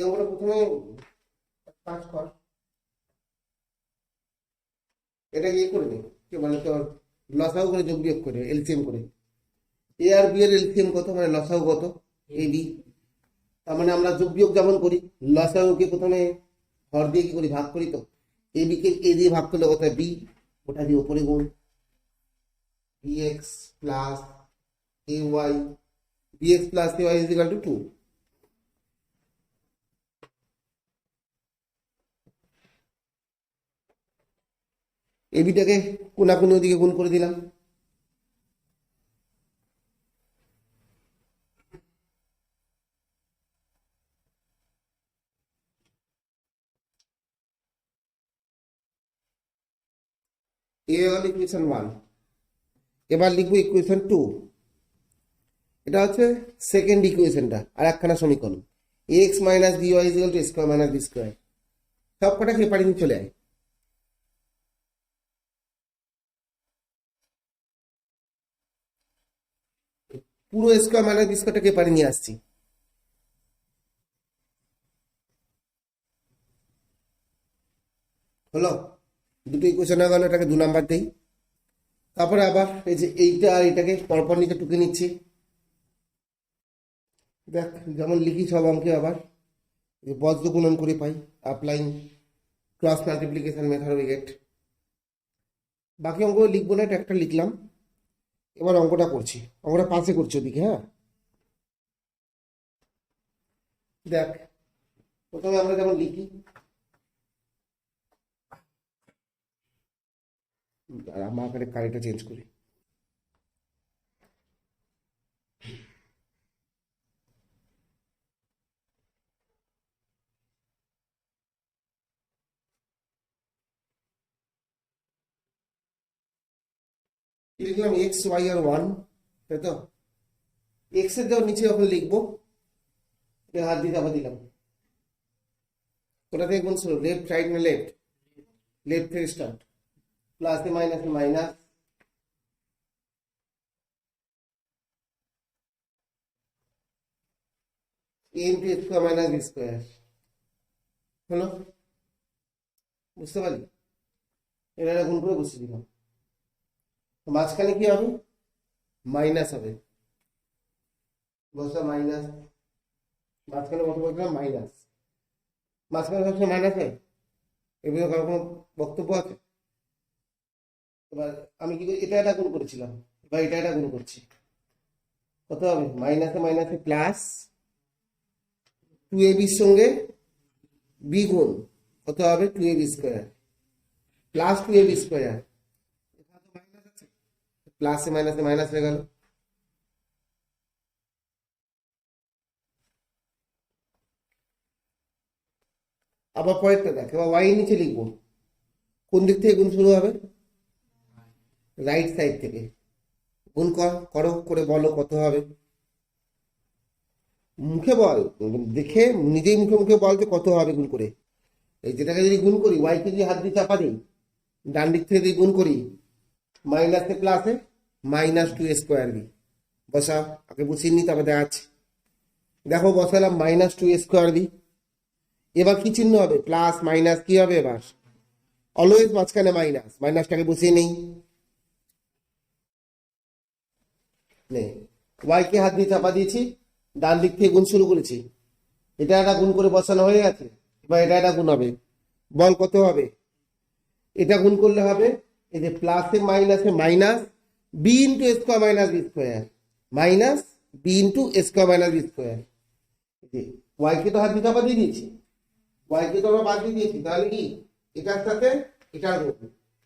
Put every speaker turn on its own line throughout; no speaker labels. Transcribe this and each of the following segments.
আমরা প্রথমে কাজ কর, এটাকে ইয়ে করে নে, কি মানে তোর লসাগু করে যোগ বিয়োগ করে এলসিএম করে। এ আর বি এর এলসিএম কত, মানে লসাগু কত, এ বি। তার মানে আমরা যোগ বিয়োগ যেমন করি, লসাগুকে প্রথমে হর দিয়ে কি করি, ভাগ করি। তো এ বি কে এ দিয়ে ভাগ করলে কত বি, ওটা দিয়ে উপরে গুণ, B X plus A Y, B X plus A Y is equal to 2। এ বিটাকে কোনাকুনি ওদিকে গুণ করে দিলাম। এ হলো ইকুয়েশন 1। এবার লিখবো ইকুয়েশন 2। এটা হচ্ছে সেকেন্ড ইকুয়েশনটা, আর একখানা সমীকরণ। X minus B Y equal to square minus B square. সব কটা পেপারে নিয়ে চলে আয়। পুরো স্কোয়ার মাইনাস বি স্কোয়ারটা পেপারে নিয়ে আসছি। হলো, দুটো ইকুয়েশন হয়ে গেল, এটাকে 2 নাম্বার দেই। তারপরে আবার এই যে এইটা আর এটাকে পরপর নিচে টুকে নিচ্ছি। দেখ যেমন লিখি সব অঙ্কে আবার বজ্র গুণন করে পাই, applying cross multiplication method we get. বাকি অঙ্ক লিখবো না, এটা একটা লিখলাম। এবার অঙ্কটা করছি, অঙ্কটা পাশে করছি ওদিকে। হ্যাঁ দেখ, প্রথমে আমরা যেমন লিখি, আর আমার এখানে কারিটা চেঞ্জ করি। লিখলাম এক্স ওয়াই আর 1, তাই তো। এক্স এর দেওয়ার নিচে যখন লিখবো, এটা হাত দিয়ে চাপা দিলাম। কোথা থেকে গুণ শুরু, লেফট রাইট না লেফট, লেফট থেকে start. Plus A minus minus, A into square minus B square. হলো, বুঝতে পারলি? এটা গুণ করে বসিয়ে দিলাম। মাঝখানে কি হবে, মাইনাস হবে। বসা মাইনাস, মাঝখানে কত বলছিলাম, মাইনাস। মাঝখানে সবসময় মাইনাস হয়, এগুলো কারো কোনো বক্তব্য আছে? এবার আমি কি করি, এটা একটা গুণ করেছিলাম, এবার এটা একটা গুণ করছি। কত হবে, মাইনাসে মাইনাসে প্লাস 2ab সঙ্গে বি গুণ, কত হবে 2ab square plus 2ab square. প্লাসে মাইনাসে মাইনাস হয়ে গেল। আবার পরেরটা দেখ, এবার ওয়াই নিচে লিখবো। কোন দিক থেকে গুণ শুরু হবে, রাইট সাইড থেকে। গুণ করো করে বলো কত হবে, মুখে বল, দেখে নিজেই মুখে মুখে বল যে কত হবে গুণ করে। এই যেটাকে যদি গুণ করি, ওয়াইকে যদি হাত দিয়ে চাপা দিই, ডান দিক থেকে যদি গুণ করি, মাইনাসে প্লাসে মাইনাস 2 স্কোয়ার বি। বসা, আগে বসিয়ে নি তারপরে দেখাচ্ছি। দেখো বসালাম মাইনাস 2 স্কোয়ার বি। এবার কি চিহ্ন হবে, প্লাস মাইনাস কি হবে, এবার অলওয়েজ মাঝখানে মাইনাস, মাইনাসটাকে বসিয়ে নেই। ওয়াই কে হাত দিয়ে চাপা দিয়েছি, ডান দিক থেকে গুণ শুরু করেছি। এটা একটা গুণ করে বসানো হয়ে গেছে। এবার এটা একটা গুণ হবে, বল কত হবে। এটা গুণ করলে হবে এই যে প্লাসে মাইনাসে minus B into square minus B square, minus B into square minus B square. Y কে তো হাত দিয়ে চাপা দিয়ে দিয়েছি, ওয়াই কে তো আমরা বাদ দিয়ে দিয়েছি, তাহলে কি এটার সাথে এটার গুণ,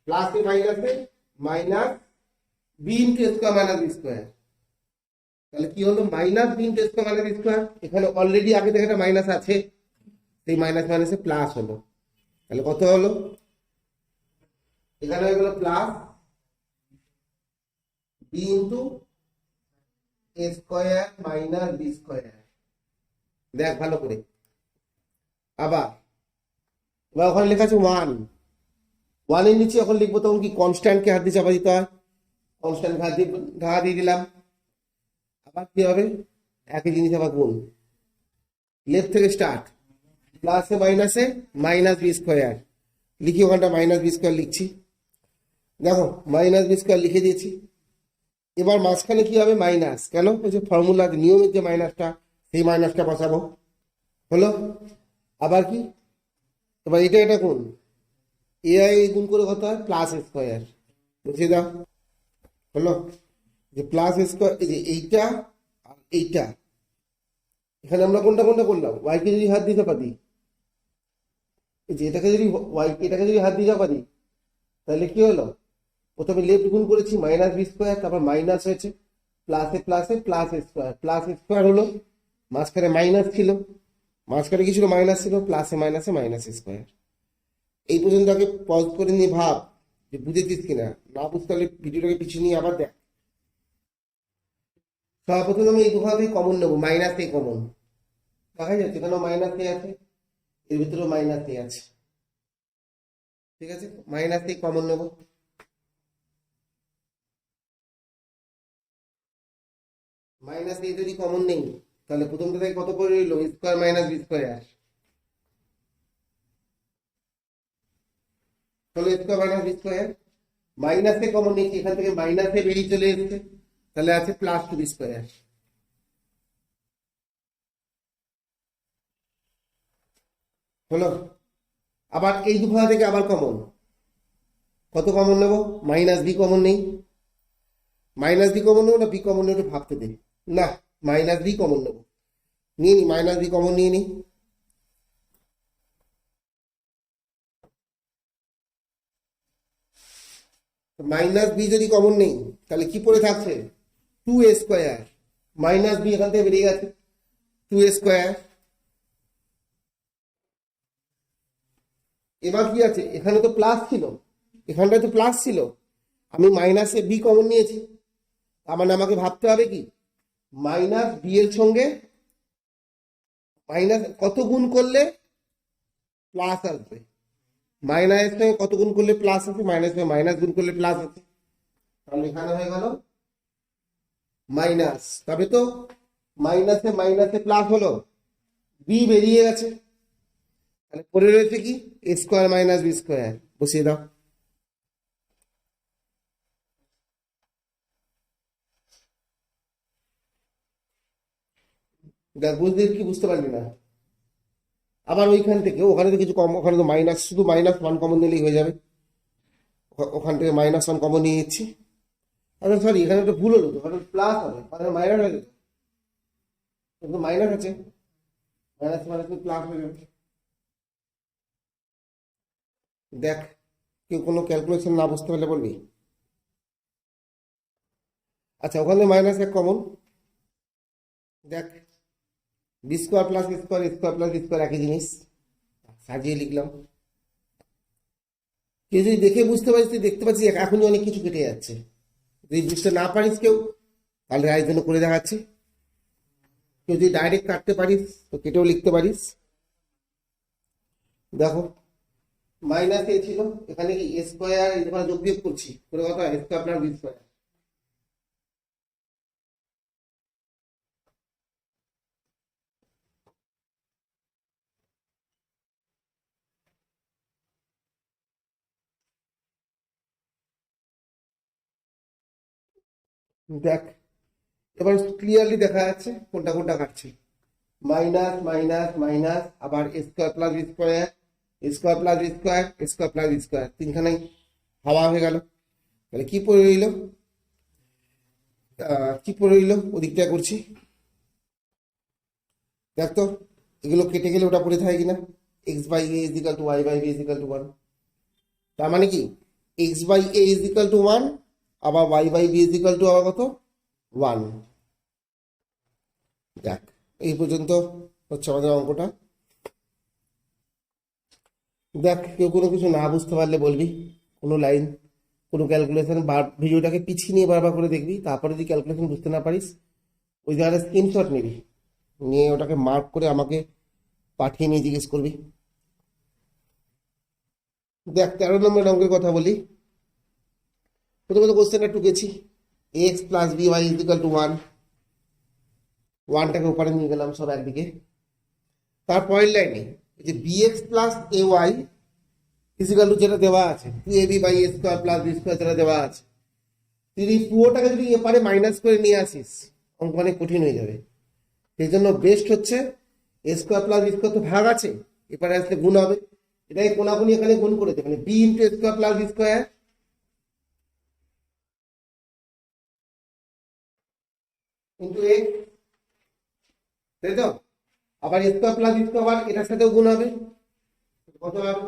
প্লাসে মাইনাসে minus B into square minus B square. তাহলে কি হলো, minus B into square minus B square. এখানে অলরেডি আগে থেকে একটা মাইনাস আছে, সেই মাইনাস মাইনাসে প্লাস হলো। তাহলে কত হলো, এখানে হয়ে গেল plus B into A square minus B square. দেখ ভালো করে, আবার এবার ওখানে লেখা আছে 1, 1 এর নিচে যখন লিখবো তখন কি কনস্ট্যান্টকে হাত দিয়ে চাপা দিতে হয়, কনস্ট্যান্ট হাত দিয়ে ঢাকা দিয়ে দিলাম। আবার কি হবে, একই জিনিস আবার গুণ, লেফট থেকে স্টার্ট, প্লাসে মাইনাসে মাইনাস বি স্কোয়ার লিখি, ওখানটা মাইনাস বি স্কোয়ার লিখছি। দেখো মাইনাস বি স্কোয়ার লিখে দিয়েছি। এবার মাঝখানে কি হবে? মাইনাস। কেন? ওই যে ফর্মুলা নিয়মের যে মাইনাসটা, সেই মাইনাসটা বসাবো। হলো? আবার কি? এবার এটা কোন এআই গুণ করে কত হয়? Plus square. বুঝিয়ে দাও। হলো? যে প্লাস স্কোয়ার, এই যে এইটা আর এইটা, এখানে আমরা কোনটা কোনটা করলাম? ওয়াইকে যদি হাত দিতে পারি, এই যে এটাকে যদি হাত দিতে পারি, তাহলে কি হলো? প্রথমে লেফট গুণ করেছি মাইনাস বি স্কোয়ার, তারপর মাইনাস হয়েছে, প্লাসে প্লাসে প্লাস স্কোয়ার, প্লাস স্কোয়ার হলো, মাঝখানে মাইনাস ছিল, মাঝখানে কি ছিল? মাইনাস ছিল, প্লাসে মাইনাসে মাইনাস স্কোয়ার। এই পর্যন্ত আগে পজ করে নিয়ে ভাব যে বুঝেছিস কিনা। না বুঝতে পারলে ভিডিওটাকে পিছিয়ে নিয়ে আবার দেখ। সর্বপ্রথম আমি এই দুখান থেকে কমন নেবো, মাইনাস এ কমন দেখা যাচ্ছে, কেন মাইনাস এ আছে, এর ভিতরেও মাইনাস এ আছে। ঠিক আছে, মাইনাস এ কমন নেবো। মাইনাস এ যদি কমন নেই, তাহলে প্রথমটা থেকে কত করে রইল? Square minus B square. তাহলে square minus B square, minus A common নিয়েছি, এখান থেকে মাইনাস এ বেরিয়ে চলে এসেছে, তাহলে আছে প্লাস টু বি স্কোয়ার। হলো? আবার এই দুখানা থেকে আবার কমন, কত কমন নেব? মাইনাস বি কমন নেই। মাইনাস বি কমন নেবো না বি কমন নেবো? ভাবতে দে। না, মাইনাস বি কমন নেবো। নিয়ে নি, মাইনাস বি কমন নিয়ে নি। মাইনাস বি যদি কমন নেই, তাহলে কি পড়ে থাকছে? Two A square. Minus B এখান থেকে বেরিয়ে গেছে, টু এ স্কোয়ার। এবার কি আছে? এখানে তো প্লাস ছিল, এখানটায় তো প্লাস ছিল, আমি মাইনাসে বি কমন নিয়েছি। তার মানে আমাকে ভাবতে হবে কি, মাইনাস বি এর সঙ্গে মাইনাস কত গুণ করলে প্লাস আসবে, মাইনাস সঙ্গে কত গুণ করলে প্লাস আসবে, মাইনাস মাইনাস গুণ করলে প্লাস আসবে। তাহলে এখানে হয়ে গেল মাইনাস, তবে তো মাইনাসে মাইনাসে প্লাস হলো, বি বেরিয়ে গেছে, তাহলে পড়ে রয়েছে কি? এ স্কোয়ার মাইনাস বি স্কোয়ার। বসিয়ে দাও। দেখ, বুঝতে কি বুঝতে পারলি না? আবার ওইখান থেকে ওখানে তো কিছু কম, ওখানে তো মাইনাস, শুধু মাইনাস ওয়ান কমন নিলেই হয়ে যাবে। ওখান থেকে মাইনাস ওয়ান কমন নিয়ে নিচ্ছি। আচ্ছা সরি, এখানে একটা ভুল হলো তো, ওখানে প্লাস হবে, ওখানে মাইনাস হয়ে যেত, কিন্তু মাইনাস আছে, মাইনাস মাইনাস প্লাস হয়ে যাবে। দেখ, কেউ কোনো ক্যালকুলেশন না বুঝতে পারলে বলবি। আচ্ছা, ওখানে মাইনাস এক কমন। দেখ, B square plus square, square plus square একই জিনিস, সাজিয়ে লিখলাম। কেউ যদি দেখে বুঝতে পারিস, তুই দেখতে পাচ্ছিস এখনই অনেক কিছু কেটে যাচ্ছে। যদি বুঝতে না পারিস কেউ, তাহলে রাইট জন্য করে দেখাচ্ছি। কেউ যদি ডাইরেক্ট কাটতে পারিস তো কেটেও লিখতে পারিস। দেখো, মাইনাস এ ছিল, এখানে কি এ স্কোয়ার, এখানে যোগ বিয়োগ করছি, করে কথা A square plus B square. দেখ, এবার ক্লিয়ারলি দেখা যাচ্ছে কোনটা কোনটা কাটছে। মাইনাস মাইনাস মাইনাস, আবার square plus B square, square plus B square, square plus B square, তিনখানাই হাওয়া হয়ে গেল। তাহলে কি পড়ে রইল? কি পড়ে রইল? ওদিকটা করছি, দেখ তো এগুলো কেটে গেলে ওটা পড়ে থাকে কিনা। X by A is equal to Y by B is equal to 1। তার মানে কি, X by A is equal to 1, আবার Y by B is equal to আবার কত? 1। দেখ, এই পর্যন্ত হচ্ছে আমাদের অঙ্কটা। দেখ, কেউ কোনো কিছু না বুঝতে পারলে বলবি, কোনো লাইন, কোনো ক্যালকুলেশন, ভিডিওটাকে পিছিয়ে নিয়ে বারবার করে দেখবি। তারপরে যদি ক্যালকুলেশন বুঝতে না পারিস, ওই জায়গাটা স্ক্রিনশট নিবি, নিয়ে ওটাকে মার্ক করে আমাকে পাঠিয়ে নিয়ে জিজ্ঞেস করবি। দেখ, 13 নম্বর অঙ্কের কথা বলি। প্রথমত কোশ্চেনটা টুকেছি, X plus B Y is equal to 1। 1টাকে উপরে নিয়ে গেলাম সব একদিকে। তারপরের লাইনে এই যে bx plus ay is equal to যেটা দেওয়া আছে 2ab by a square plus b square যেটা দেওয়া আছে, তুই পুরোটাকে যদি এপারে মাইনাস করে নিয়ে আসিস অঙ্ক অনেক কঠিন হয়ে যাবে। সেই জন্য বেস্ট হচ্ছে এ স্কোয়ার প্লাস বি স্কোয়ার তো ভাগ আছে, এপারে আসলে গুণ হবে, এটাকে কোনাকুনি এখানে গুণ করে দেবে, মানে B into A square plus B square into X, তাই তো? আবার A square plus B square আবার এটার সাথেও গুণ হবে, কত হবে?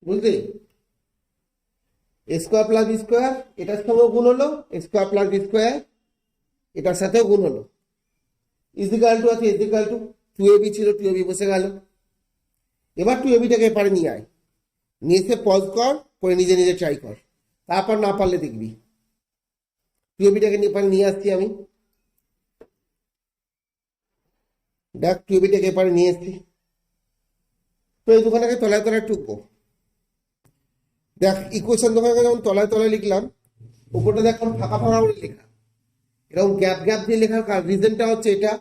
বুঝলি? A square plus B square এটার সঙ্গেও গুণ হলো, A square plus B square এটার সাথেও গুণ হলো, ইজিক্যাল টু আছে ইজিক্যাল টু 2ab ছিল 2ab বসে গেল। এবার 2abটাকে এপারে নিয়ে আয়, নিয়ে এসে পজ কর, করে নিজে নিজে ট্রাই কর, তারপর না পারলে দেখবি। 2abটাকে এপারে নিয়ে আসছি আমি, দেখ 2abটাকে এপারে নিয়ে এসছি, তো এই দুখানাকে তলায় তলায় টুকবো। দেখ ইকুয়েশন দোকানে যখন তলায় তলায় লিখলাম, উপরটা দেখ ফাঁকা ফাঁকা করে লেখা, এরকম গ্যাপ গ্যাপ দিয়ে লেখার রিজনটা হচ্ছে এটা,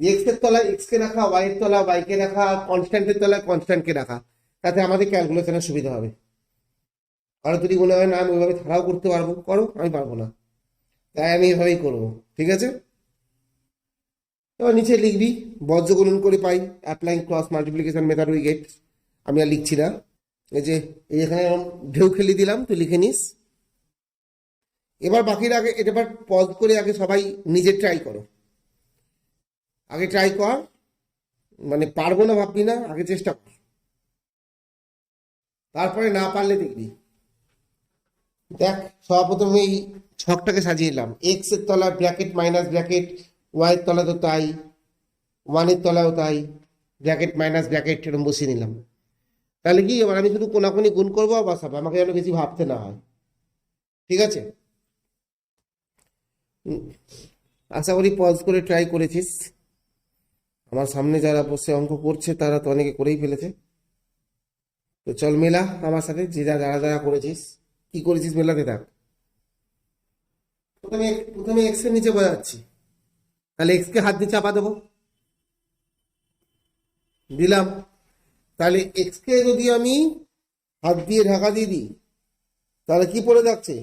এক্স এর তলায় এক্স কে রাখা, ওয়াই এর তলায় ওয়াই কে রাখা, কনস্ট্যান্টের তলায় কনস্ট্যান্ট কে রাখা, তাতে আমাদের ক্যালকুলেশনের সুবিধা হবে। আর যদি মনে হয় না আমি ওইভাবে ছাড়াও করতে পারবো, করো, আমি পারবো না, তাই আমি এভাবেই করবো, ঠিক আছে? এবার নিচে লিখবি বজ্রগুণন করে পাই, applying cross multiplication method we get, আমি আর লিখছি না, এই যে এখানে ঢেউ খেলি দিলাম, তুই লিখে নিস। এবার বাকির আগে এটা পজ করে আগে সবাই নিজে ট্রাই করো, আগে ট্রাই কর, মানে পারবো না ভাববি না, আগে চেষ্টা কর, তারপরে না পারলে দেখবি। দেখ সর্বপ্রথমে এই ছকটাকে সাজিয়ে নিলাম, এক্স এর তলায় ব্র্যাকেট মাইনাস ব্র্যাকেট, ওয়াই এর তলায় তো তাই, ওয়ান এর তলায়ও তাই, ব্র্যাকেট মাইনাস ব্র্যাকেট এরকম বসিয়ে নিলাম। তাহলে কি এবার আমি শুধু কোনাকুনি গুণ করবো আর বসাবো, আমাকে যেন বেশি ভাবতে না হয়, ঠিক আছে? আশা করি পজ করে ট্রাই করেছিস, আমার সামনে যারা বসে অঙ্ক করছে তারা তো অনেকে করেই ফেলেছে, তো চল মেলা আমার সাথে, যে যারা যারা করেছিস, কি করেছিস মেলাতে থাক। প্রথমে প্রথমে এক্স এর নিচে বোঝাচ্ছি, তাহলে এক্স কে হাত দিয়ে চাপা দেবো, দিলাম, তাহলে এক্স কে যদি আমি হাত দিয়ে ঢাকা দিয়ে দিই, তাহলে কি পড়ে যাচ্ছে,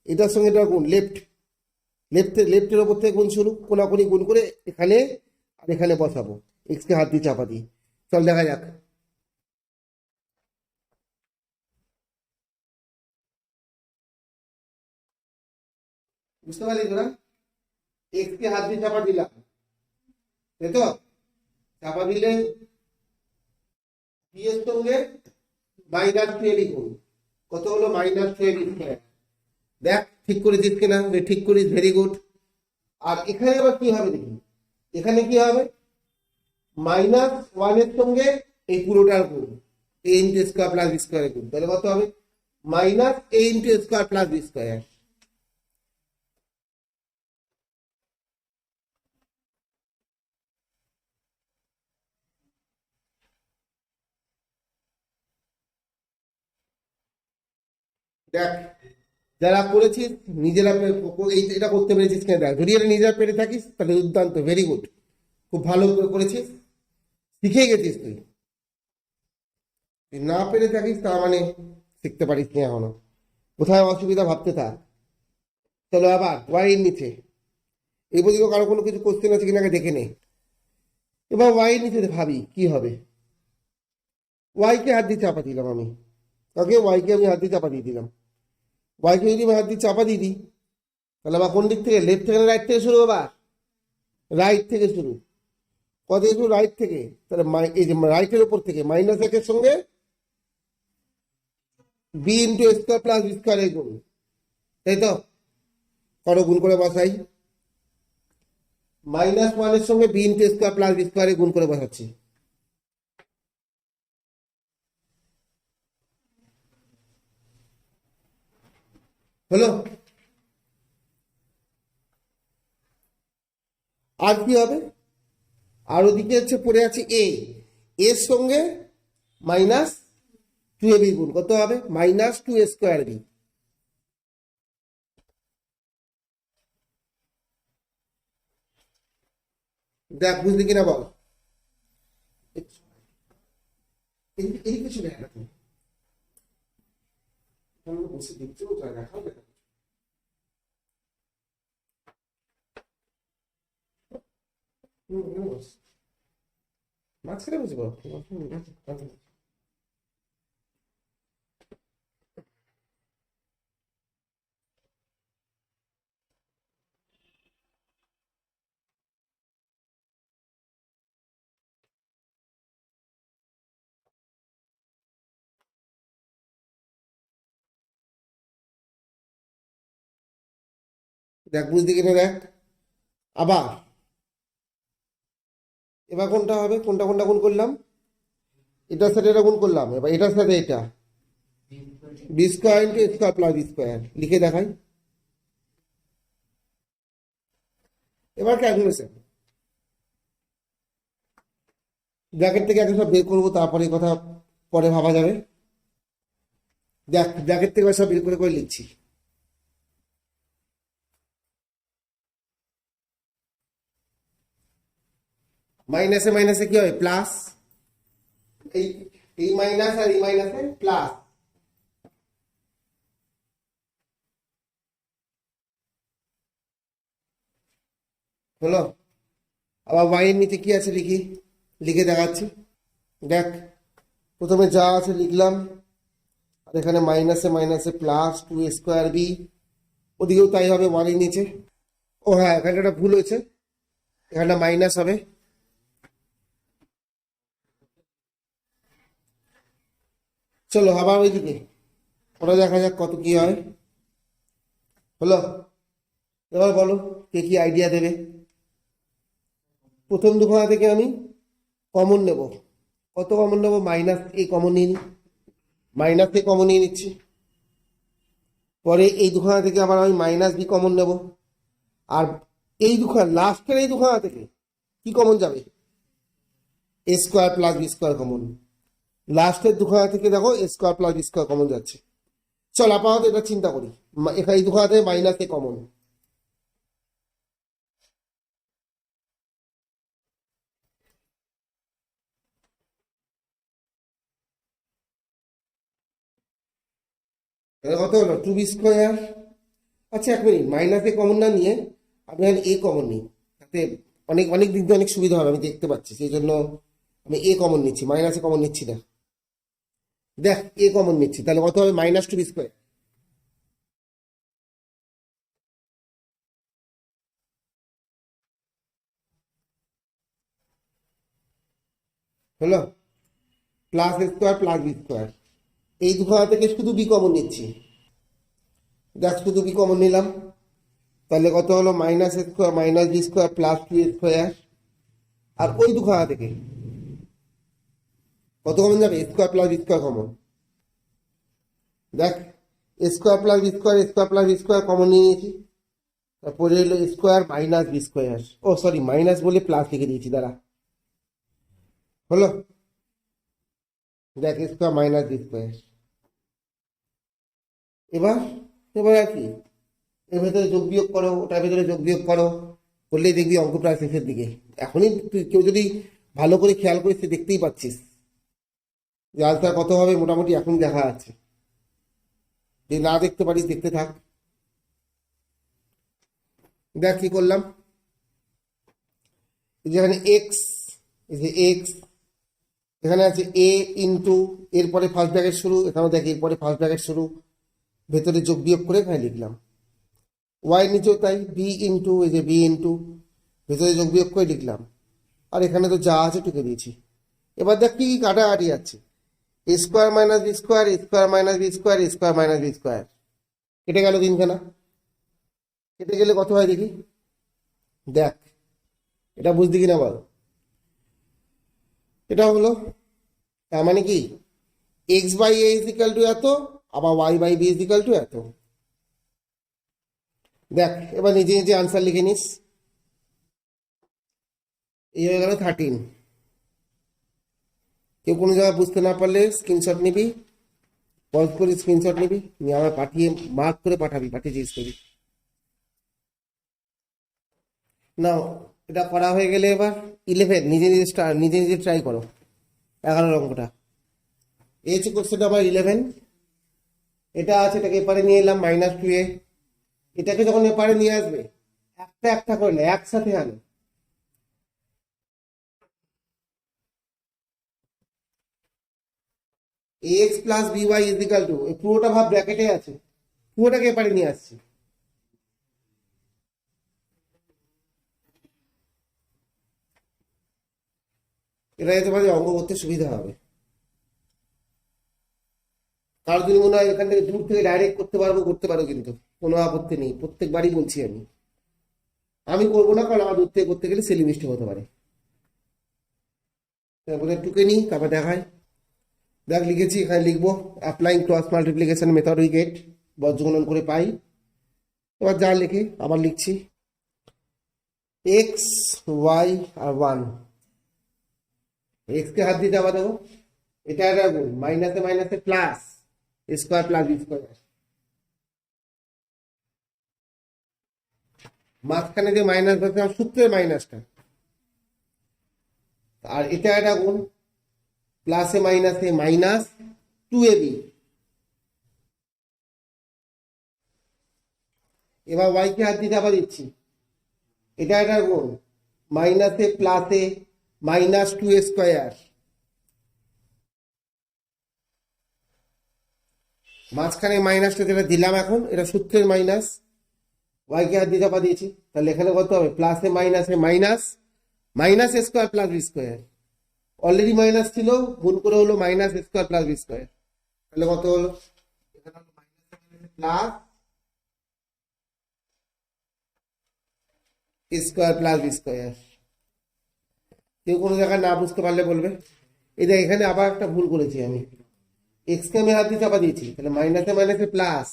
এটার সঙ্গে এটা গুণ, লেফটের ওপর থেকে গুণ শুরু, কোনাকুনি গুণ করে এখানে আর এখানে বসাবো, এক্স কে হাত দিয়ে চাপা দিই, চল দেখা যাক। বুঝতে পারলি তোরা? এক্স কে হাত দিয়ে চাপা দিলাম, তাই তো? চাপা দিলে বি এর সঙ্গে মাইনাস 12 গুণ, কত হলো মাইনাস 12 স্কয়ার। দেখ ঠিক করেছিস কিনা, ঠিক করিস, ভেরি গুড। আর এখানে আবার কি হবে দেখি, এখানে কি হবে, মাইনাস 1 এর সঙ্গে এই পুরোটার গুণ, A into square plus B স্কোয়ারের গুণ, তাহলে কত হবে minus A into square plus B square. দেখ যারা করেছিস নিজেরা এটা করতে পেরেছিস কিনা দেখ, যদি এটা নিজেরা পেরে থাকিস তাহলে দুর্দান্ত, ভেরি গুড, খুব ভালো করে করেছিস, শিখে গেছিস তুই। তুই না পেরে থাকিস তার মানে শিখতে পারিস না এখনো, কোথায় অসুবিধা ভাবতে থাক। চলো আবার ওয়াই এর নিচে, এই বলছি কারো কোনো কিছু কোশ্চেন আছে কিনা আগে দেখে নে। এবার ওয়াই এর নিচে ভাবি কি হবে, ওয়াই কে হাত দিয়ে চাপা দিলাম আমি, ওকে ওয়াই কে আমি হাত দিয়ে চাপা দিয়ে দিলাম, ওয়াই কে যদি আমি হাত দিয়ে চাপা দিয়ে দিই, তাহলে আবার কোন দিক থেকে, লেফট থেকে রাইট থেকে শুরু, আবার রাইট থেকে শুরু, কত শুরু রাইট থেকে, তাহলে এই যে রাইটের উপর থেকে মাইনাস একের সঙ্গে B into square plus B স্কোয়ারের গুণ, তাই তো? করো গুণ করে বসাই, মাইনাস 1 এর সঙ্গে B into square plus B স্কোয়ারের গুণ করে বসাচ্ছি, হলো? আর কি হবে, আর ওদিকে হচ্ছে পড়ে আছে এ, এর সঙ্গে মাইনাস টু এ বি গুণ কত হবে minus two A square B. দেখ বুঝলি কিনা বল। এদিকে চলে গেল তুমি বসে দেখতেও চায় দেখা হবে। মাঝখানে বুঝবো দেখ বুঝলি কিনা দেখ আবার। এবার কোনটা হবে, কোনটা কোনটা গুণ করলাম, এটার সাথে এটা গুণ করলাম, এবার এটার সাথে এটা B square into A square plus B square লিখে দেখাই। এবার ক্যালকুলেশন ব্র্যাকেট থেকে আগে সব বের করবো, তারপরে এই কথা পরে ভাবা যাবে। দেখ ব্র্যাকেট থেকে সব বের করে করে লিখছি। মাইনাসে মাইনাসে কি হবে প্লাস, এই মাইনাস আর এই মাইনাসে প্লাস, হলো। আবার ওয়াই এর নিচে কি আছে লিখি, লিখে দেখাচ্ছি। দেখ প্রথমে যা আছে লিখলাম, আর এখানে মাইনাসে মাইনাসে প্লাস টু স্কোয়ার বি, ওদিকেও তাই হবে ওয়ান এর নিচে। ও হ্যাঁ এখানে একটা ভুল হয়েছে, এখানটা মাইনাস হবে। চলো আবার ওইদিকে ওটা দেখা যাক কত কি হয়। হলো, এবার বলো কে কি আইডিয়া দেবে। প্রথম দুখানা থেকে আমি কমন নেব, কত কমন নেব, মাইনাস এ কমন নিয়ে নিই, মাইনাস এ কমন নিয়ে নিচ্ছি। পরে এই দুখানা থেকে আবার আমি মাইনাস বি কমন নেব, আর এই দুখানা লাস্টের এই দুখানা থেকে কি কমন যাবে, A square plus B square common. লাস্টের দুখানা থেকে দেখো A square plus B square common যাচ্ছে। চল আপাতত এটা চিন্তা করি, এখানে এই দুখানা থেকে মাইনাস এ কমন, কত হলো টু বি স্কোয়ার। আচ্ছা এক মিনিট, মাইনাস এ কমন না নিয়ে আমি আর এ কমন নিই, তাতে অনেক অনেক দিক দিয়ে অনেক সুবিধা হবে, আমি দেখতে পাচ্ছি, সেই জন্য আমি এ কমন নিচ্ছি, মাইনাসে কমন নিচ্ছি না। দেখ এ কমন নিচ্ছি, তাহলে কত হবে মাইনাস টু বি স্কোয়ার। হলো, প্লাস এ স্কোয়ার প্লাস বি স্কোয়ার, এই দুখানা থেকে শুধু বি কমন নিচ্ছি। দেখ শুধু বি কমন নিলাম, তাহলে কত হলো minus A square minus B square plus two A square. আর ওই দুখানা থেকে কত কমন যাবে, square plus B square common. দেখ square plus B square, square plus B square common নিয়ে নিয়েছি, তারপরে হলো স্কোয়ার মাইনাস বি স্কোয়ার, ও সরি মাইনাস বলে প্লাস লিখে দিয়েছি দাঁড়া। হলো, দেখ স্কোয়ার মাইনাস বি স্কোয়ার। এবার এবার আর কি, এর ভেতরে যোগ বিয়োগ করো, ওটার ভেতরে যোগ বিয়োগ করো, করলেই দেখবি অঙ্ক প্রায় শেষের দিকে। এখনই তুই কেউ যদি ভালো করে খেয়াল করিস তুই দেখতেই পাচ্ছিস যে আনসার কত হবে, মোটামুটি এখন দেখা যাচ্ছে। যদি না দেখতে পারিস দেখতে থাক। দেখ কি করলাম, যেখানে এক্স, এই যে এক্স, এখানে আছে এ ইন্টু, এরপরে ফার্স্ট ব্র্যাকেট শুরু, এখানেও দেখ এরপরে ফার্স্ট ব্র্যাকেট শুরু, ভেতরে যোগ বিয়োগ করে এখানে লিখলাম। ওয়াই নিচেও তাই, বি ইন্টু, এই যে বি ইন্টু, ভেতরে যোগ বিয়োগ করে লিখলাম। আর এখানে তো যা আছে টুকে দিয়েছি। এবার দেখ কি কাটাকাটি যাচ্ছে, A square minus B square, square minus B square, square minus B square, কেটে গেল তিনখানা। কেটে গেলে কত হয় দেখি, দেখ এটা বুঝলি কিনা বল। এটা হলো, তার মানে কি X by A is equal to এত, আবার Y by B is equal to এত। দেখ এবার নিজে নিজে আনসার লিখে নিস। এই হয়ে গেল 13। কেউ কোনো জায়গায় বুঝতে না পারলে স্ক্রিনশট নিবি, পজ করে স্ক্রিনশট নিবি, নিয়ে আমার পাঠিয়ে মার্ক করে পাঠাবি, পাঠিয়ে জিজ্ঞেস করবি। না, এটা করা হয়ে গেলে এবার 11 নিজে নিজে নিজে নিজে ট্রাই করো 11 অঙ্কটা। এই হচ্ছে কোশ্চেনটা আমার 11। এটা আছে, এটাকে এপারে নিয়ে এলাম -2a। এটাকে যখন এপারে নিয়ে আসবে একটা একটা করে না, একসাথে আনো। ax plus by is equal two, পুরোটা ভাব ব্র্যাকেটে আছে, পুরোটাকে এপারে নিয়ে আসছি। এটা তোমাদের অঙ্ক করতে সুবিধা হবে। কারো যদি মনে হয় এখান থেকে দূর থেকে ডাইরেক্ট করতে পারবো, করতে পারো, কিন্তু কোনো আপত্তি নেই। প্রত্যেকবারই বলছি আমি করবো না, কারণ আমার দূর থেকে করতে গেলে সেলি মিস্টেক হতে পারে। তারপরে টুকে নিই, তারপর দেখাই। দেখ লিখেছি, এখানে লিখবো applying cross multiplication method we get, বজ্রগুণন করে পাই। এবার যা লিখি আবার লিখছি, এক্স ওয়াই আর 1। এক্স কে হাত দিতে আবার দেবো, এটা একটা গুণ, মাইনাসে মাইনাসে plus, square plus B square. মাঝখানে যে মাইনাস বসে সূত্রের মাইনাসটা, আর এটা একটা গুণ, প্লাসে মাইনাসে মাইনাস 2ab। এবার ওয়াই কে হাত দিতে আবার দিচ্ছি, এটা একটা গুণ, মাইনাসে প্লাসে মাইনাস 2a স্কোয়ার। মাঝখানে মাইনাসটা যেটা দিলাম এখন, এটা সূত্রের মাইনাস, ওয়াই কে হাত দিতে আবার দিয়েছি, তাহলে এখানে কত হবে, প্লাসে মাইনাসে minus, minus square plus B square. Already minus ছিল, গুণ করে হলো minus square plus B square. তাহলে কত হলো, এখানে হলো minus plus square plus B square. কেউ কোনো জায়গায় না বুঝতে পারলে বলবে। এই দেখ এখানে আবার একটা ভুল করেছি আমি, এক্স কে আমি হাত দিয়ে চাপা দিয়েছি, তাহলে মাইনাসে মাইনাসে প্লাস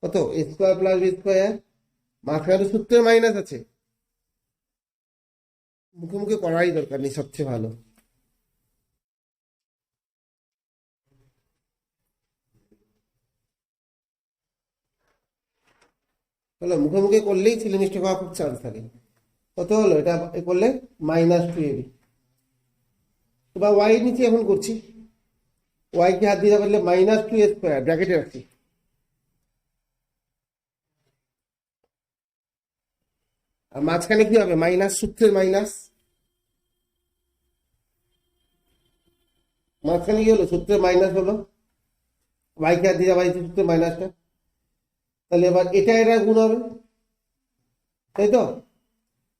কত, স্কোয়ার প্লাস বি স্কোয়ার। মাঝখানে সূত্রের মাইনাস আছে, মুখে মুখে করাই দরকার নেই, সবচেয়ে ভালো। হলো মুখে মুখে করলেই ছেলে মিষ্টি হওয়ার খুব চান্স থাকে। কত হলো, এটা করলে -2ab। এবার ওয়াই নিচে এখন করছি, ওয়াই কে হাত দিতে পারলে -2a স্কোয়ার ব্র্যাকেটে রাখছি। আর মাঝখানে কি হবে, মাইনাস, সূত্রের মাইনাস। মাঝখানে কি হলো, সূত্রের মাইনাস হলো, ওয়াই কে হাত দিতে পারছি সূত্রের মাইনাসটা। তাহলে এবার এটা এটা গুণ হবে, তাই তো?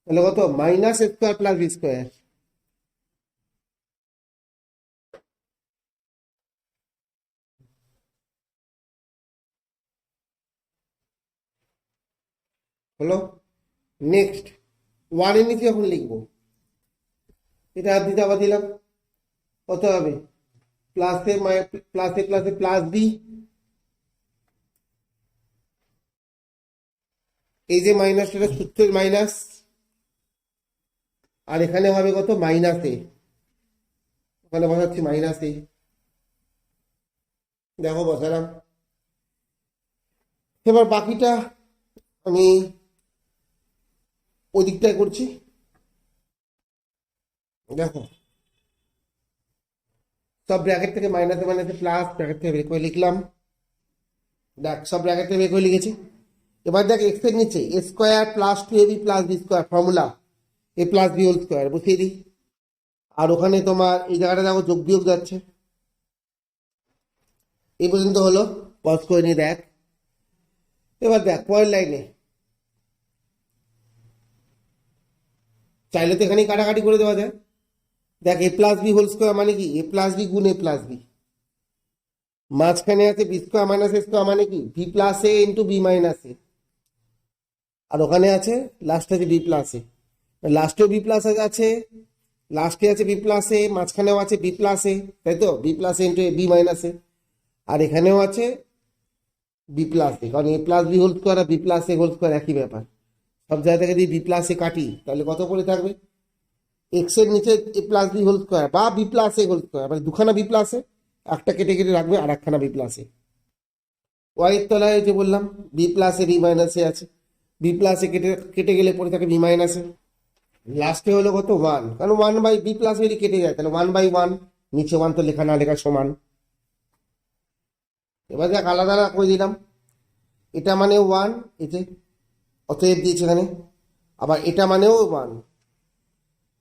তাহলে কত, minus square plus B square. হলো। নেক্সট ওয়ানের নিচে এখন লিখবো, এটা হাত দিতে আবার দিলাম, কত হবে, প্লাসে প্লাসে প্লাসে প্লাস বি। এই যে মাইনাসটা সূত্রের মাইনাস, আর এখানে হবে কত, মাইনাসে, ওখানে বসাচ্ছি মাইনাসে, দেখো বসালাম। এবার বাকিটা আমি ওই দিকটায় করছি, দেখো সব ব্র্যাকেট থেকে মাইনাসে মাইনাসে প্লাস, ব্র্যাকেট থেকে বের করে লিখলাম, দেখ সব ব্র্যাকেট থেকে বের করে লিখেছি। এবার দেখ এক্স এর নিচে A square plus 2ab plus B square, formula A plus B whole square বসিয়ে দিই। আর ওখানে তোমার এই জায়গাটা দেখো যোগ বিয়োগ যাচ্ছে। এই পর্যন্ত হলো, পজ করে নিয়ে দেখ। এবার দেখ পরের লাইনে, চাইলে তো এখানেই কাটাকাটি করে দেওয়া যায়। দেখ এ প্লাস বি হোল স্কোয়ার মানে কি, এ প্লাস বি গুণ এ প্লাস বি। মাঝখানে আছে B square minus A square মানে কি, B plus A into B minus A. আর ওখানে আছে লাস্টে আছে বি প্লাস এ, লাস্টেও বি প্লাস আছে, লাস্টে আছে বি প্লাস এ, মাঝখানেও আছে বি প্লাস এ, তাই তো, B plus A into B minus A. আর এখানেও আছে বি প্লাস এ, কারণ এ প্লাস বি হোল স্কোয়ার আর বি প্লাস এ হোল স্কোয়ার একই ব্যাপার। সব জায়গা থেকে যদি বি প্লাস এ কাটি, তাহলে কত করে থাকবে, এক্স এর নিচে এ প্লাস বি হোল স্কোয়ার বা বি প্লাস এ হোল স্কোয়ার, মানে দুখানা বি প্লাস এ, একটা কেটে কেটে রাখবে, আর একখানা বি প্লাসে। ওয়াই এর তলায় যে বললাম বি প্লাসে বি মাইনাসে আছে, বি প্লাসে কেটে কেটে গেলে পরে থাকে বি মাইনাসে। লাস্টে হলো কত 1, কারণ 1 বাই বি প্লাস যদি কেটে যায় তাহলে 1/1, নিচে 1 তো লেখা না লেখা সমান। এবার দেখ আলাদা না করে দিলাম, এটা মানে 1, এতে অতএব দিয়েছে এখানে, আবার এটা মানেও 1,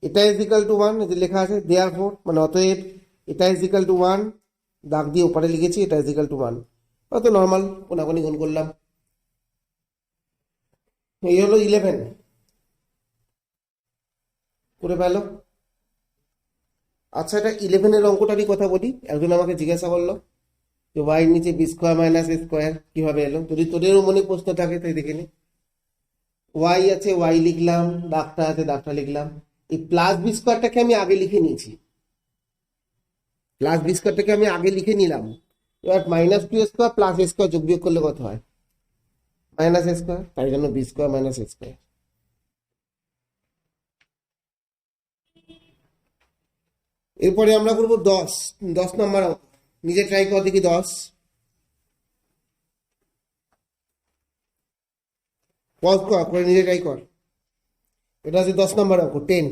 এটা ইজ ইকাল টু 1, এতে লেখা আছে দেয়ারফর, মানে অতএব এটা ইজ ইকাল টু 1, দাগ দিয়ে ওপারে লিখেছি এটা ইজ ইকাল টু 1। অত নর্মাল কোনাকুনি গুণ করলাম। এই হলো 11 করে পেল। আচ্ছা, এটা 11-এর অঙ্কটারই কথা বলি। একজন আমাকে জিজ্ঞাসা করলো যে ওয়াই নিচে B square minus A square কিভাবে এলো, যদি তোদেরও মনে প্রশ্ন থাকে তাই দেখে নি। ওয়াই আছে, ওয়াই লিখলাম, দাগটা আছে, দাগটা লিখলাম। এই প্লাস বি স্কোয়ারটাকে আমি আগে লিখে নিয়েছি, প্লাস বি স্কোয়ারটাকে আমি আগে লিখে নিলাম। এবার মাইনাস টু স্কোয়ার প্লাস এ স্কোয়ার যোগ বিয়োগ করলে কত হয়? মাইনাস এ স্কোয়ার, তাই জন্য B square minus A square. এরপরে আমরা করবো 10 নম্বর অঙ্ক। নিজে ট্রাই কর দেখি 10, পজ কর করে নিজে ট্রাই কর। এটা হচ্ছে 10 নম্বর অঙ্ক, 10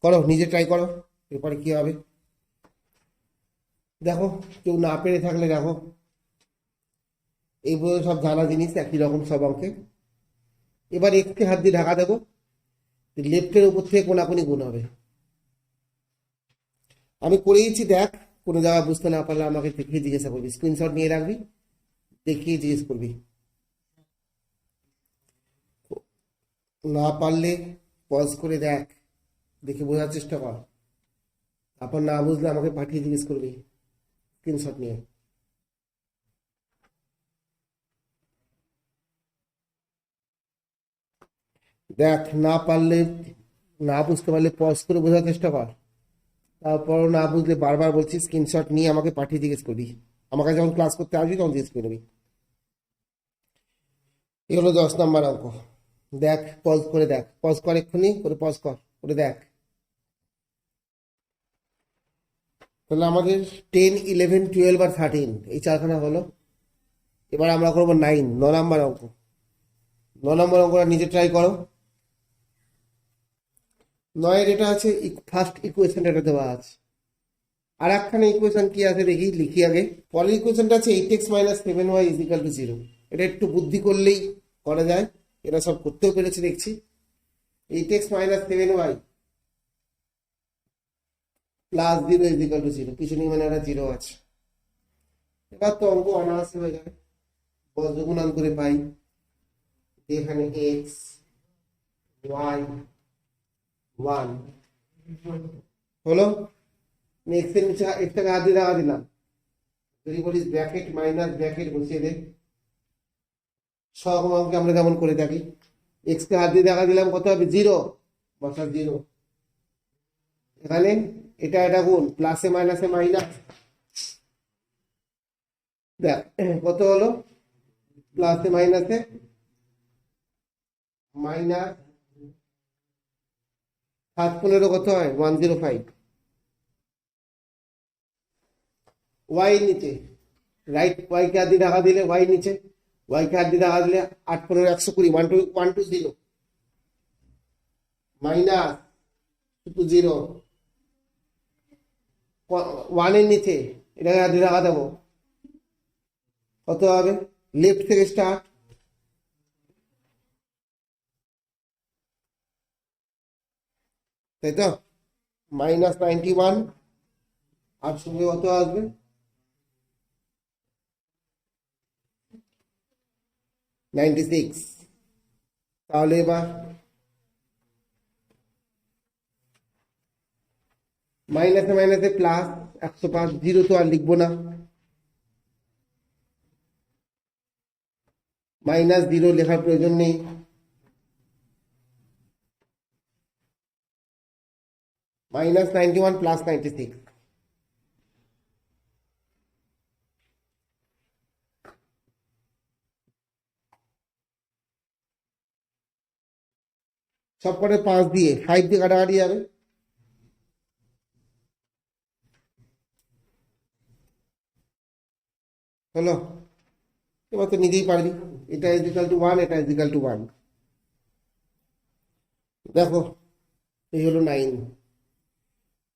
করো, নিজে ট্রাই করো, এরপরে কি হবে দেখো। কেউ না পেরে থাকলে দেখো, এই বই সব জানা জিনিস, একই রকম সব অঙ্কে। এবার এক্সকে হাত দিয়ে ঢাকা দেবো, লেফটের উপর থেকে কোনাকুনি গুণ হবে। আমি করেইছি, দেখ কোনো জায়গায় বুঝতে না পারলে আমাকে দেখিয়ে জিজ্ঞাসা করবি, স্ক্রিনশট নিয়ে রাখবি, দেখিয়ে জিজ্ঞেস করবি। না পারলে পজ করে দেখ, দেখে বোঝার চেষ্টা কর, তারপর না বুঝলে আমাকে পাঠিয়ে জিজ্ঞেস করবি স্ক্রিনশট নিয়ে। দেখ না পারলে, না বুঝতে পারলে পজ করে বোঝার চেষ্টা কর, তারপরও না বুঝলে বারবার বলছি স্ক্রিনশট নিয়ে আমাকে পাঠিয়ে জিজ্ঞেস করবি। আমার কাছে যখন ক্লাস করতে আসবি তখন জিজ্ঞেস করবি। এই হলো 10 নম্বর অঙ্ক। দেখ পজ করে দেখ, পজ কর এক্ষুনি করে, পজ কর করে দেখ। তাহলে আমাদের 10, 11, 12 আর 13 এই চারখানা হলো। এবার আমরা করবো 9 নম্বর অঙ্ক। 9 নম্বর অঙ্কটা নিজে ট্রাই করো। 9-এর এটা আছে ফার্স্ট ইকুয়েশন, এটা দেওয়া আছে। আর একখানে ইকুয়েশন কি আছে দেখি, লিখি আগে। পরের ইকুয়েশনটা আছে 8x - 7y = 0। এটা একটু বুদ্ধি করলেই করা যায়, এরা সব করতেও পেরেছে দেখছি। 8x - 7y + 0 = 0, কিছু নেই মানে একটা 0 আছে। এবার তো অঙ্ক অনায়াসে হয়ে যাবে, বজ্রগুণন করে পাই এখানে x y 1 হলো। এক্স এর নিচে এক্সটাকে হাত দিয়ে দেখা দিলাম, যদি বলিস ব্র্যাকেট মাইনাস ব্র্যাকেট বসিয়ে দে, সব অঙ্কে আমরা যেমন করে থাকি। এক্স কে হাত দিয়ে দেখা দিলাম, কত হবে 0, বসা 0। এখানে এটা এটা গুণ, প্লাসে মাইনাসে মাইনাস, দেখ কত হলো, প্লাসে মাইনাসে মাইনাস 7 × 15 কত হয় 105। ওয়াই নিচে রাইট, ওয়াই কে হাত দিয়ে দেখা দিলে ওয়াই নিচে, ওয়াই কে হাত দিয়ে দেখা দিলে 8 × 15 120, 120 মাইনাস 0 1 এর নিচে এটাকে হাত দিয়ে দেখা দেবো, কত হবে, লেফট থেকে স্টার্ট, তাই তো, -91, আর সঙ্গে কত আসবে 96। তাহলে এবার মাইনাসে মাইনাসে প্লাস 105, 0 তো আর লিখবো না, -0 লেখার প্রয়োজন নেই। -91 + 96, সব করে 5 দিয়ে 5 দিয়ে কাটাকাটি যাবে, হলো, এবার তো নিজেই পারবি। এটা ইজ ইকাল টু 1, এটা ইজ ইকাল টু 1। দেখো এই হলো 9।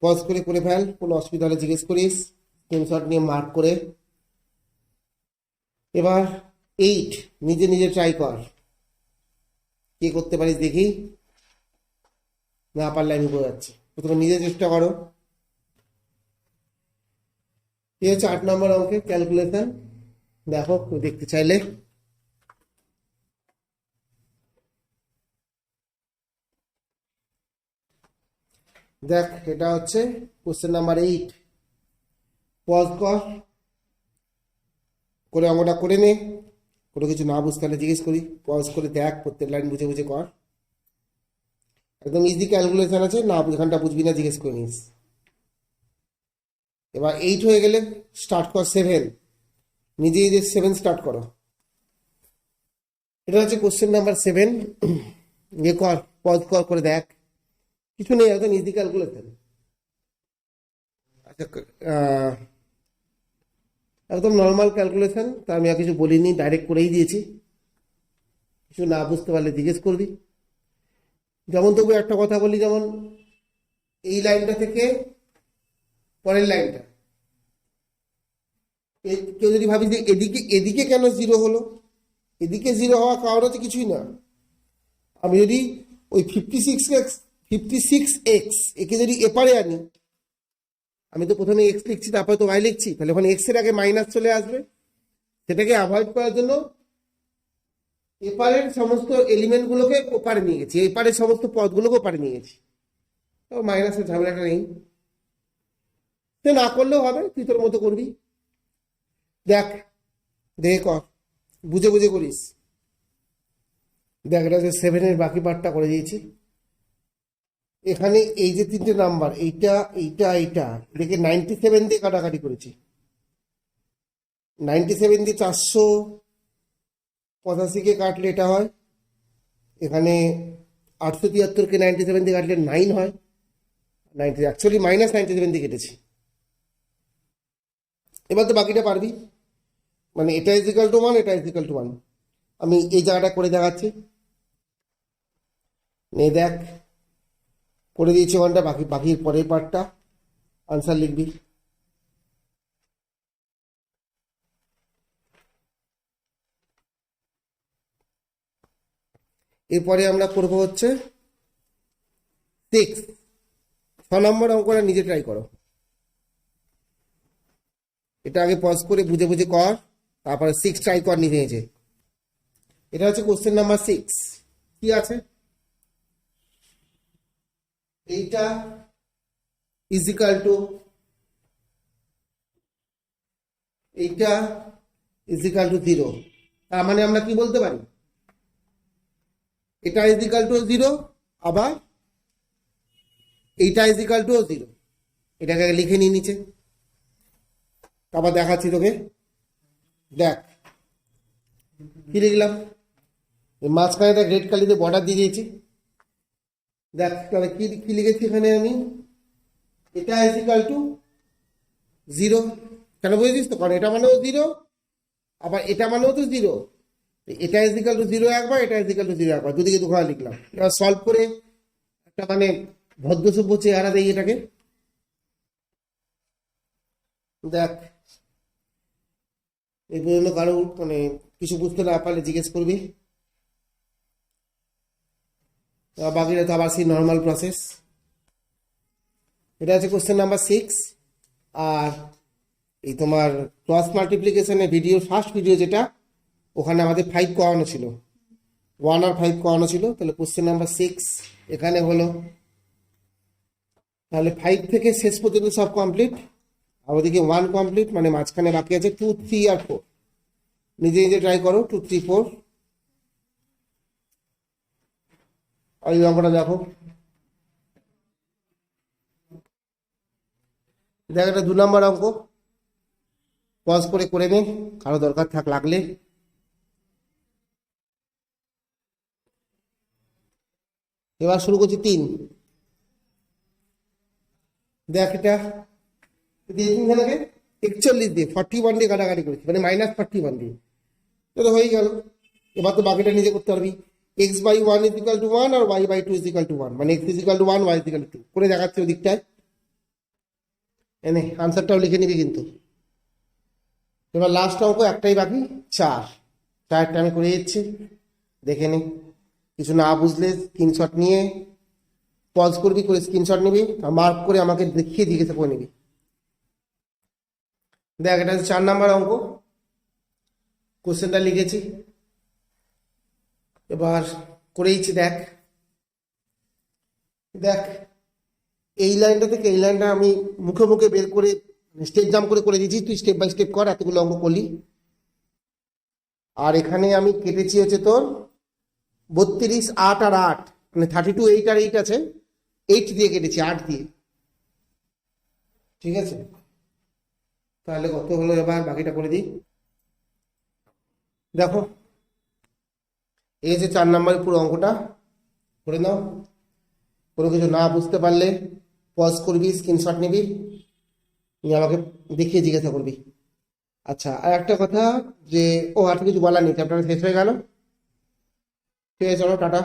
পজ করে ফেল, কোনো অসুবিধা হলে জিজ্ঞেস করিস, স্ক্রিনশট নিয়ে মার্ক করে। এবার 8 নিজে নিজে ট্রাই কর, কি করতে পারিস দেখি। না পারলে আমি বোঝাচ্ছি, প্রথমে নিজে চেষ্টা করো। এই হচ্ছে 8 নম্বর অঙ্কের ক্যালকুলেশন। দেখো কেউ দেখতে চাইলে। দেখ এটা হচ্ছে কোশ্চেন নাম্বার 8। পজ কর করে অঙ্কটা করে নে, কোনো কিছু না বুঝতে হলে জিজ্ঞেস করি। পজ করে দেখ, প্রত্যেক লাইন বুঝে বুঝে কর। একদম ইজি ক্যালকুলেশন আছে, না এখানটা বুঝবি না জিজ্ঞেস করে নিস। এবার 8 হয়ে গেলে স্টার্ট কর 7। নিজে নিজে 7 স্টার্ট করো। এটা হচ্ছে কোশ্চেন নাম্বার 7। ইয়ে কর, পজ কর করে দেখ, কিছু নেই, একদম ইজি ক্যালকুলেশন। আচ্ছা একদম নর্মাল ক্যালকুলেশন, তা আমি আর কিছু বলিনি, ডাইরেক্ট করেই দিয়েছি। কিছু না বুঝতে পারলে জিজ্ঞেস করবি। যেমন তবু একটা কথা বলি, যেমন এই লাইনটা থেকে পরের লাইনটা, কেউ যদি ভাবি যে এদিকে এদিকে কেন 0 হলো, এদিকে 0 হওয়ার কারণ হচ্ছে কিছুই না। আমি যদি ওই 56x একে যদি এপারে আনি, আমি তো প্রথমে এক্স লিখছি তারপরে তো ওয়াই লিখছি, তাহলে ওখানে এক্স এর আগে মাইনাস চলে আসবে। সেটাকে অ্যাভয়েড করার জন্য এপারের সমস্ত এলিমেন্ট গুলোকে ওপারে নিয়ে গেছি, এপারের সমস্ত পদগুলোকে ওপারে নিয়ে গেছি। তো মাইনাসের ঝামেলাটা নেই, সে না করলেও হবে, তুই তোর মতো করবি। দেখ দেখে কর, বুঝে বুঝে করিস। দেখ এটা হচ্ছে 7-এর বাকি পার্টটা করে দিয়েছি। এখানে এই যে 3টে নাম্বার, এইটা এইটা এইটা, দেখে 97 দিয়ে কাটাকাটি করেছি। 97 দিয়ে 485-কে কাটলে এটা হয়, এখানে 873-কে 97 দিয়ে কাটলে 9 হয়। 90 অ্যাকচুয়ালি -97 দিয়ে কেটেছি। এবার তো বাকিটা পারবি, মানে এটা ইজ ইকাল টু 1, এটা ইজ ইকাল টু 1। আমি এই জায়গাটা করে দেখাচ্ছি, নে দেখ করে দিয়েছি 1টা, বাকির পরের পার্টটা আনসার লিখবি। এরপরে আমরা করব হচ্ছে 6 নম্বর অঙ্কটা নিজে ট্রাই করো। এটা আগে পজ করে বুঝে বুঝে কর, তারপরে 6 ট্রাই কর নিজে নিজে। এটা হচ্ছে কোশ্চেন নাম্বার 6। কি আছে, এইটা ইজ ইকাল টু এইটা ইজ ইকাল টু 0। তার মানে আমরা কি বলতে পারি, এটা ইজ ইকাল টু 0, আবার এইটা ইজ ইকাল টু 0। এটাকে আগে লিখে নিই নিচে, আবার দেখাচ্ছি তোকে। দেখ কি লিখলাম, মাঝখানে দেখ রেড কালিতে বর্ডার দিয়ে দিয়েছি। দেখ তাহলে কি কি লিখেছি এখানে আমি, এটা ইজ ইকাল টু 0। কেন বুঝেছিস তো, কারণ এটা মানেও 0, আবার এটা মানেও তো 0। এটা ইজ ইকাল টু 0 একবার, এটা ইজ ইকাল টু 0 একবার, দুদিকে দুখানা লিখলাম। এবার সলভ করে একটা মানে ভদ্রসভ্য চেহারা দেই এটাকে। দেখ এই পর্যন্ত কারো মানে কিছু বুঝতে না পারলে জিজ্ঞেস করবি, বাকিটা তো আবার সেই নর্মাল প্রসেস। এটা হচ্ছে কোশ্চেন নাম্বার 6। আর এই তোমার ক্রস মাল্টিপ্লিকেশনের ভিডিও, ফার্স্ট ভিডিও যেটা, ওখানে আমাদের 5 করানো ছিল, 1 আর 5 করানো ছিল। তাহলে কোশ্চেন নাম্বার 6 এখানে হলো। তাহলে 5 থেকে শেষ পর্যন্ত সব কমপ্লিট, আর ওদিকে 1 কমপ্লিট, মানে মাঝখানে বাকি আছে 2, 3 আর 4। নিজে নিজে ট্রাই করো 2, 3, 4। আর এই অঙ্কটা দেখো, দেখ এটা 2 নম্বর অঙ্ক। পজ করে নে, কারো দরকার থাক লাগলে। এবার শুরু করছি 3। দেখ এটা দিয়েছি লাগে, 41 দিয়ে 41 দিয়ে কাটাকাটি করেছি, মানে -41 দিয়ে, তো হয়ে গেল। এবার তো বাকিটা নিজে করতে পারবি। x/1 = 1 আর y/2 = 1, মানে x = 1, y = 2 করে দেখাচ্ছে ওই দিকটায়। এনে আনসারটাও লিখে নিবি কিন্তু। এবার লাস্ট অঙ্ক একটাই বাকি, 4টা আমি করে দিচ্ছি, দেখে নি। কিছু না বুঝলে স্ক্রিনশট নিয়ে পজ করবি, করে স্ক্রিনশট নিবি আর মার্ক করে আমাকে দেখিয়ে জিজ্ঞাসা করে নিবি। দেখ, এটা হচ্ছে 4 নাম্বার অঙ্ক, কোশ্চেনটা লিখেছি, এবার করেইছি। দেখ দেখ এই লাইনটা থেকে এই লাইনটা আমি মুখে মুখে বের করে স্টেপ জাম্প করে দিয়েছি, তুই স্টেপ বাই স্টেপ কর, এতগুলো অঙ্ক করলি। আর এখানে আমি কেটেছি হচ্ছে তোর 32, 8 আর 8, মানে 32, 8 আর 8 আছে, 8 দিয়ে কেটেছি, 8 দিয়ে। ঠিক আছে, তাহলে কত হলো, এবার বাকিটা করে দিই। দেখো, এই যে 4 নাম্বারের পুরো অঙ্কটা করে নাও। কোনো কিছু না বুঝতে পারলে পজ করবি, স্ক্রিনশট নিবি, নিয়ে আমাকে দেখিয়ে জিজ্ঞাসা করবি। আচ্ছা, আর একটা কথা, যে আর কিছু বলার নেই, চ্যাপ্টার শেষ হয়ে গেল। ঠিক আছে, চলো টাটা।